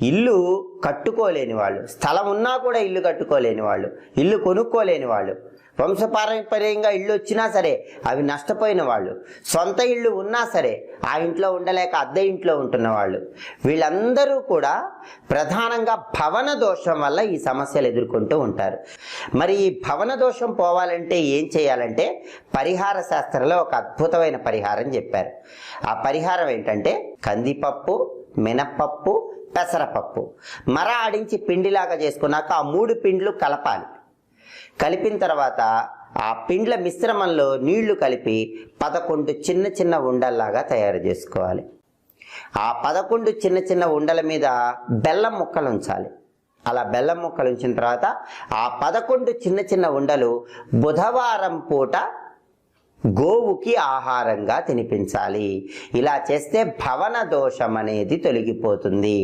ఇల్లు కట్టుకోలేని వాళ్ళు, స్థలం ఉన్నా కూడా ఇల్లు కట్టుకోలేని వాళ్ళు, ఇల్లు కొనుక్కోలేని వాళ్ళు, వంశపారంపర్యంగా ఇల్లు వచ్చినా సరే అవి నష్టపోయిన వాళ్ళు, సొంత ఇల్లు ఉన్నా సరే ఆ ఇంట్లో ఉండలేక అద్దె ఇంట్లో ఉంటున్న వాళ్ళు, వీళ్ళందరూ కూడా ప్రధానంగా భవన దోషం వల్ల ఈ సమస్యలు ఎదుర్కొంటూ ఉంటారు. మరి ఈ భవన దోషం పోవాలంటే ఏం చేయాలంటే పరిహార శాస్త్రంలో ఒక అద్భుతమైన పరిహారం చెప్పారు. ఆ పరిహారం ఏంటంటే కందిపప్పు, మినప్పప్పు, పెసరపప్పు మర ఆడించి పిండిలాగా చేసుకున్నాక ఆ 3 పిండ్లు కలపాలి. కలిపిన తర్వాత ఆ పిండ్ల మిశ్రమంలో నీళ్లు కలిపి 11 చిన్న చిన్న ఉండల్లాగా తయారు చేసుకోవాలి. ఆ 11 చిన్న చిన్న ఉండల మీద బెల్లం ముక్కలు ఉంచాలి. అలా బెల్లం ముక్కలు ఉంచిన తర్వాత ఆ 11 చిన్న చిన్న ఉండలు బుధవారం పూట గోవుకి ఆహారంగా తినిపించాలి. ఇలా చేస్తే భవన దోషం అనేది తొలగిపోతుంది.